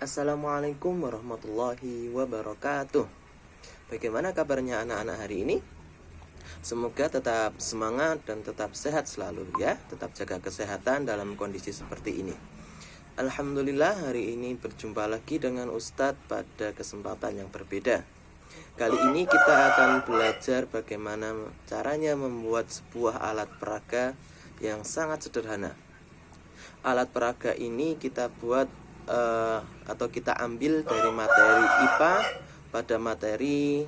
Assalamualaikum warahmatullahi wabarakatuh. Bagaimana kabarnya anak-anak hari ini? Semoga tetap semangat dan tetap sehat selalu ya. Tetap jaga kesehatan dalam kondisi seperti ini. Alhamdulillah, hari ini berjumpa lagi dengan Ustadz pada kesempatan yang berbeda. Kali ini kita akan belajar bagaimana caranya membuat sebuah alat peraga yang sangat sederhana. Alat peraga ini kita buat atau kita ambil dari materi IPA pada materi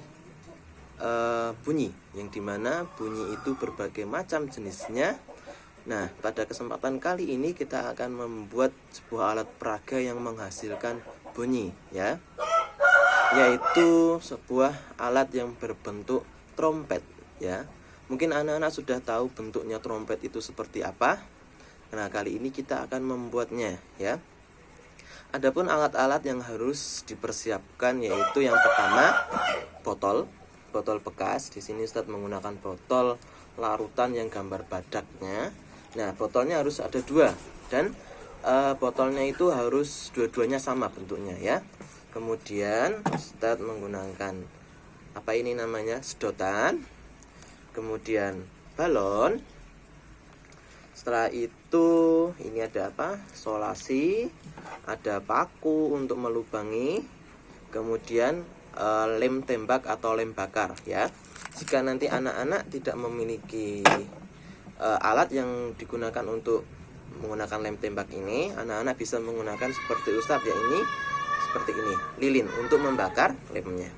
bunyi, yang dimana bunyi itu berbagai macam jenisnya. Nah, pada kesempatan kali ini kita akan membuat sebuah alat peraga yang menghasilkan bunyi ya, yaitu sebuah alat yang berbentuk trompet ya. Mungkin anak-anak sudah tahu bentuknya trompet itu seperti apa. Nah, kali ini kita akan membuatnya ya. Adapun alat-alat yang harus dipersiapkan yaitu yang pertama botol bekas. Di sini Ustadz menggunakan botol larutan yang gambar badaknya. Nah, botolnya harus ada dua dan botolnya itu harus dua-duanya sama bentuknya ya. Kemudian Ustadz menggunakan apa ini namanya, sedotan. Kemudian balon. Setelah itu ini ada apa? Solasi, ada paku untuk melubangi, kemudian lem tembak atau lem bakar ya. Jika nanti anak-anak tidak memiliki alat yang digunakan untuk menggunakan lem tembak ini, anak-anak bisa menggunakan seperti Ustadz ya, ini seperti ini, lilin untuk membakar lemnya.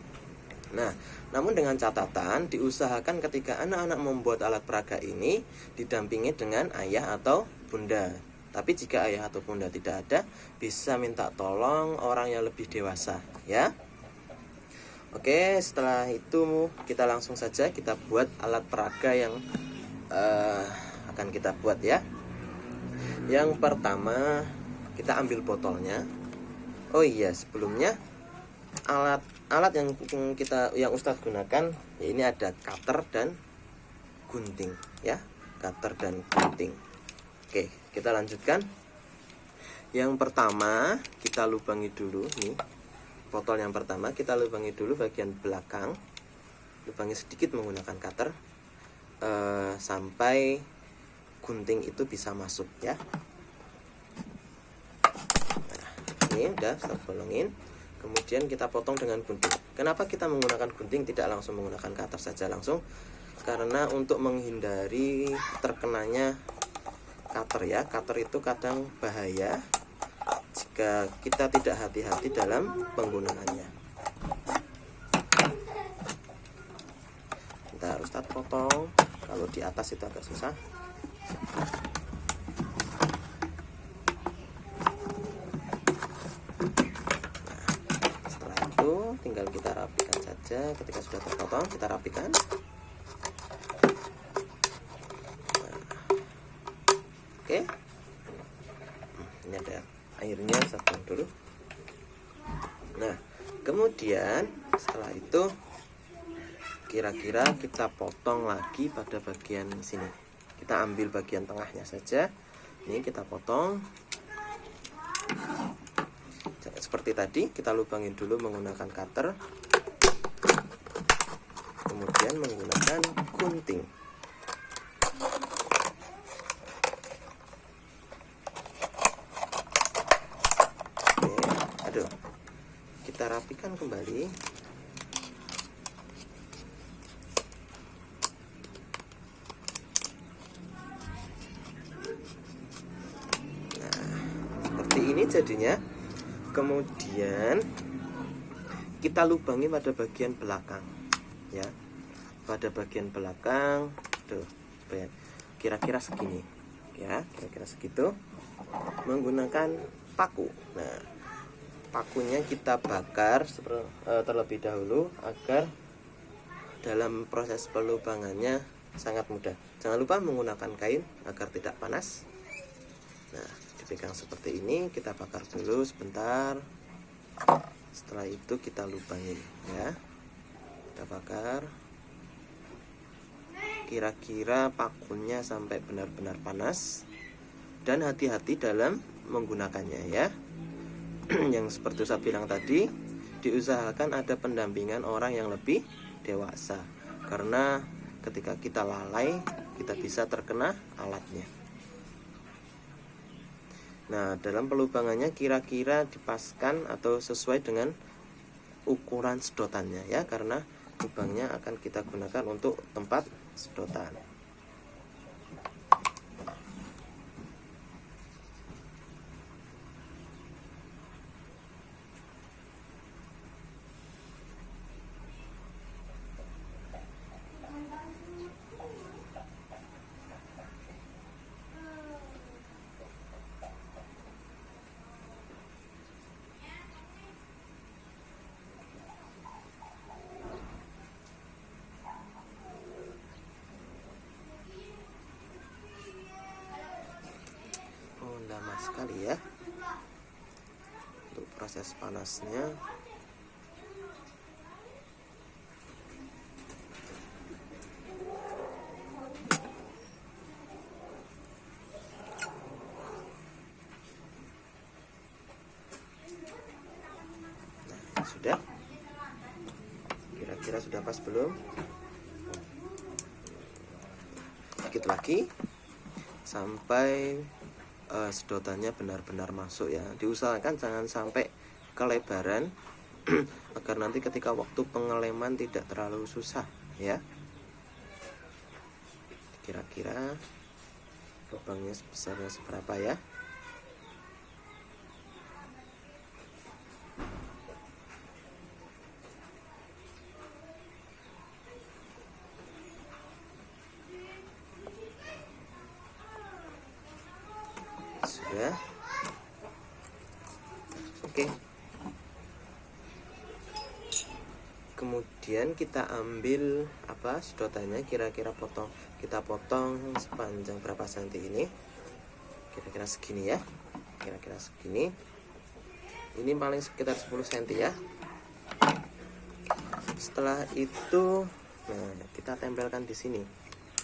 Nah, namun dengan catatan diusahakan ketika anak-anak membuat alat peraga ini didampingi dengan ayah atau bunda. Tapi jika ayah atau bunda tidak ada, bisa minta tolong orang yang lebih dewasa ya. Oke, setelah itu kita langsung saja kita buat alat peraga yang akan kita buat ya. Yang pertama kita ambil botolnya. Oh iya, sebelumnya alat yang Ustadz gunakan ya, ini ada cutter dan gunting ya, cutter dan gunting. Oke, kita lanjutkan. Yang pertama kita lubangi dulu nih, botol yang pertama kita lubangi dulu bagian belakang, lubangi sedikit menggunakan cutter sampai gunting itu bisa masuk ya. Nah, ini udah saya bolongin. Kemudian kita potong dengan gunting. Kenapa kita menggunakan gunting, tidak langsung menggunakan cutter saja langsung? Karena untuk menghindari terkenanya cutter ya. Cutter itu kadang bahaya jika kita tidak hati-hati dalam penggunaannya. Kita harus potong. Kalau di atas itu agak susah. Tinggal kita rapikan saja. Ketika sudah terpotong kita rapikan. Oke, ini ada airnya, saya buang dulu. Nah, kemudian setelah itu kira-kira kita potong lagi pada bagian sini. Kita ambil bagian tengahnya saja. Ini kita potong seperti tadi. Kita lubangin dulu menggunakan cutter, kemudian menggunakan gunting. Oke, kita rapikan kembali. Nah, seperti ini jadinya. Kemudian kita lubangi pada bagian belakang ya, pada bagian belakang tuh kira-kira segini ya, kira-kira segitu, menggunakan paku. Nah, pakunya kita bakar terlebih dahulu agar dalam proses pelubangannya sangat mudah. Jangan lupa menggunakan kain agar tidak panas. Nah, dipegang seperti ini, kita bakar dulu sebentar. Setelah itu kita lubangin ya. Kita bakar kira-kira pakunya sampai benar-benar panas. Dan hati-hati dalam menggunakannya ya. yang seperti saya bilang tadi, diusahakan ada pendampingan orang yang lebih dewasa, karena ketika kita lalai kita bisa terkena alatnya. Nah, dalam pelubangannya kira-kira dipaskan atau sesuai dengan ukuran sedotannya ya, karena lubangnya akan kita gunakan untuk tempat sedotan. Lama sekali ya untuk proses panasnya. Nah, sudah, kira-kira sudah pas belum? Sedikit lagi sampai sedotannya benar-benar masuk ya. Diusahakan jangan sampai kelebaran agar nanti ketika waktu pengeleman tidak terlalu susah ya. Kira-kira lubangnya besarnya seberapa ya? Sudah. Oke. Kemudian kita ambil sedotannya, kira-kira kita potong sepanjang berapa senti ini? Kira-kira segini ya. Kira-kira segini. Ini paling sekitar 10 cm ya. Setelah itu, nah, kita tempelkan di sini.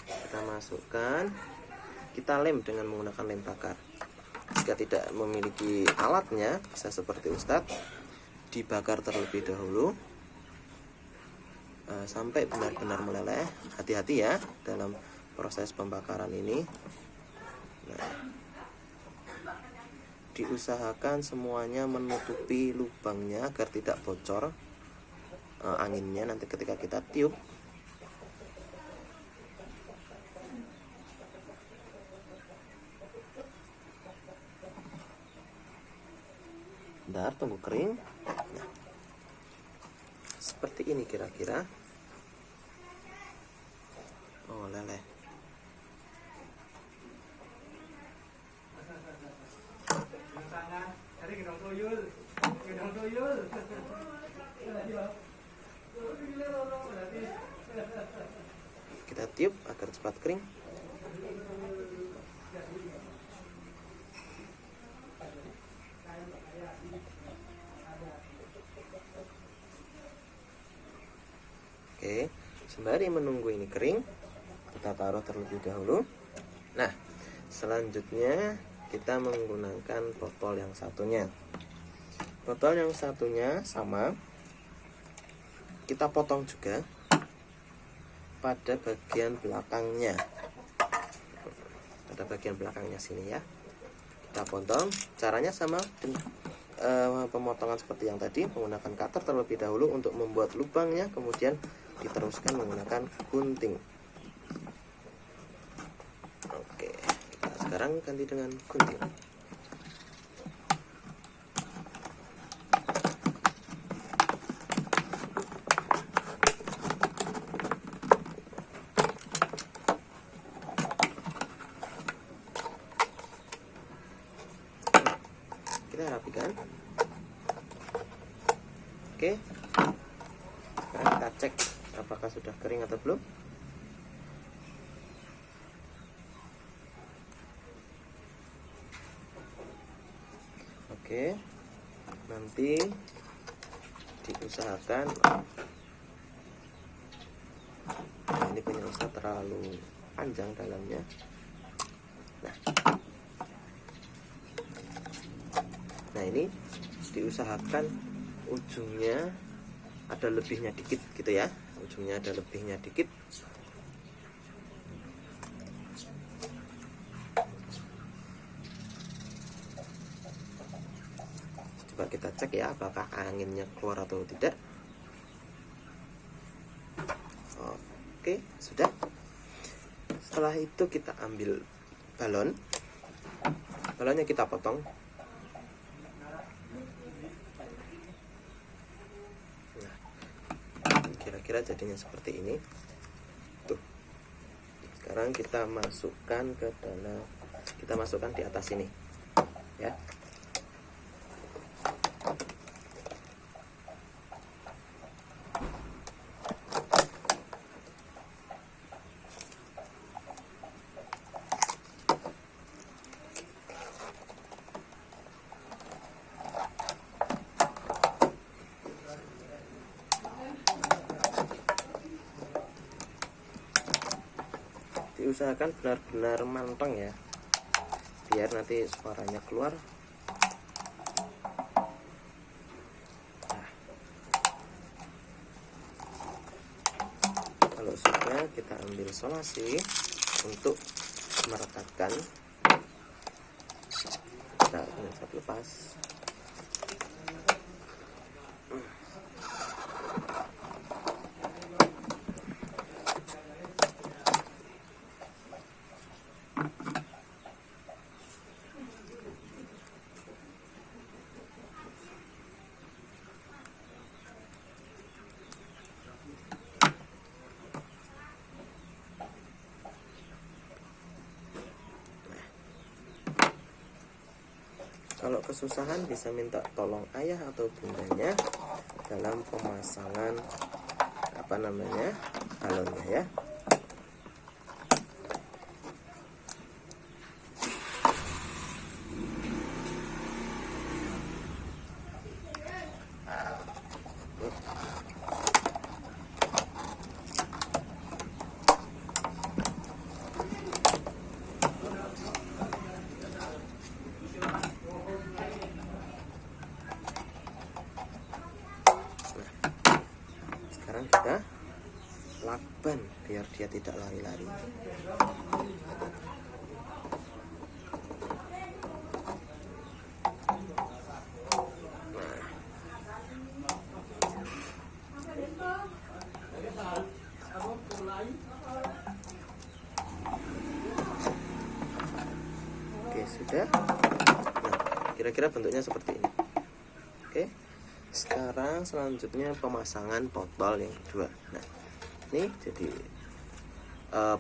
Kita masukkan, kita lem dengan menggunakan lem bakar. Jika tidak memiliki alatnya, bisa seperti Ustadz, dibakar terlebih dahulu sampai benar-benar meleleh. Hati-hati ya dalam proses pembakaran ini. Nah, diusahakan semuanya menutupi lubangnya agar tidak bocor anginnya nanti ketika kita tiup. Bentar, tunggu kering. Nah, seperti ini kira-kira. Oh, leleh. Kita tiup agar cepat kering. Oke, sembari menunggu ini kering, kita taruh terlebih dahulu. Nah, selanjutnya kita menggunakan botol yang satunya. Botol yang satunya sama, kita potong juga pada bagian belakangnya. Pada bagian belakangnya sini ya. Kita potong, caranya sama pemotongan seperti yang tadi, menggunakan cutter terlebih dahulu untuk membuat lubangnya, kemudian diteruskan menggunakan gunting. Oke, kita sekarang ganti dengan gunting. Kita rapikan. Oke, sekarang kita cek apakah sudah kering atau belum. Oke, nanti diusahakan. Nah, ini punya Ustaz terlalu panjang dalamnya. Nah, ini diusahakan ujungnya ada lebihnya dikit gitu ya, ujungnya ada lebihnya dikit. Coba kita cek ya apakah anginnya keluar atau tidak. Oke, sudah. Setelah itu kita ambil balonnya kita potong. Nah, kira-kira jadinya seperti ini. Tuh. Sekarang kita masukkan ke dalam, kita masukkan di atas ini, ya. Diusahakan benar-benar manteng ya, biar nanti suaranya keluar. Nah, kalau sudah, kita ambil solasi untuk merekatkan. Kita lepas. Kalau kesusahan bisa minta tolong ayah atau bundanya dalam pemasangan balonnya ya. Sekarang kita lakban biar dia tidak lari-lari. Oke, sudah. Nah, kira-kira bentuknya seperti ini. Oke. Sekarang selanjutnya pemasangan botol yang kedua. Nah, ini jadi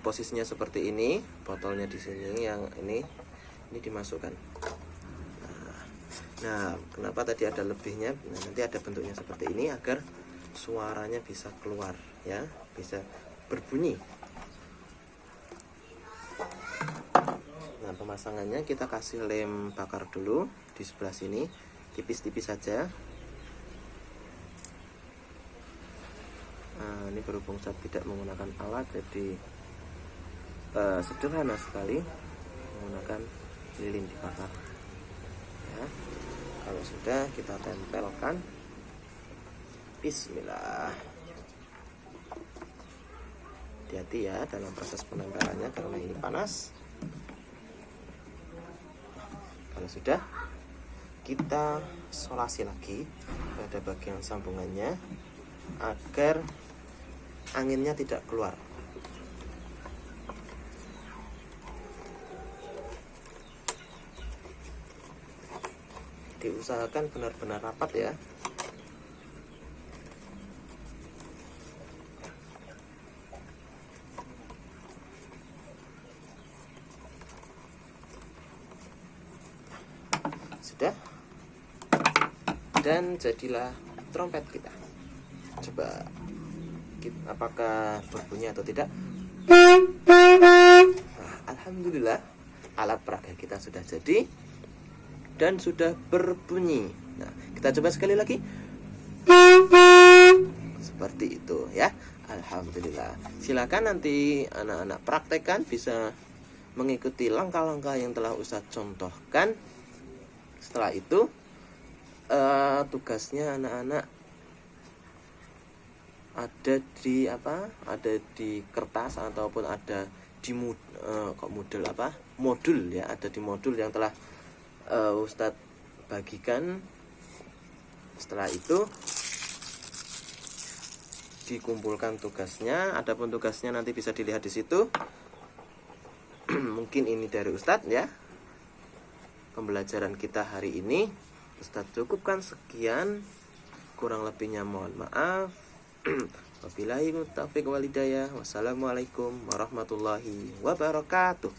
posisinya seperti ini, botolnya di sini, yang ini dimasukkan. Nah, kenapa tadi ada lebihnya? Nah, nanti ada bentuknya seperti ini agar suaranya bisa keluar ya, bisa berbunyi. Nah, pemasangannya kita kasih lem bakar dulu di sebelah sini, tipis-tipis saja. Nah, ini berhubung saya tidak menggunakan alat, jadi sederhana sekali menggunakan lilin dibakar. Ya, kalau sudah kita tempelkan. Bismillah. Hati-hati ya dalam proses penempelannya karena ini panas. Kalau sudah, kita solasi lagi pada bagian sambungannya agar anginnya tidak keluar. Diusahakan benar-benar rapat ya. Sudah. Dan jadilah trompet kita. Coba apakah berbunyi atau tidak. Nah, alhamdulillah alat peraga kita sudah jadi dan sudah berbunyi. Nah, kita coba sekali lagi. Seperti itu ya. Alhamdulillah. Silakan nanti anak-anak praktekkan, bisa mengikuti langkah-langkah yang telah Ustadz contohkan. Setelah itu tugasnya anak-anak ada di kertas ataupun ada di modul ya, ada di modul yang telah Ustadz bagikan. Setelah itu dikumpulkan tugasnya. Adapun tugasnya nanti bisa dilihat di situ. Mungkin ini dari Ustadz ya, pembelajaran kita hari ini. Ustadz cukupkan sekian, kurang lebihnya mohon maaf. Wabillahi taufiq wal hidayah. Wassalamualaikum warahmatullahi wabarakatuh.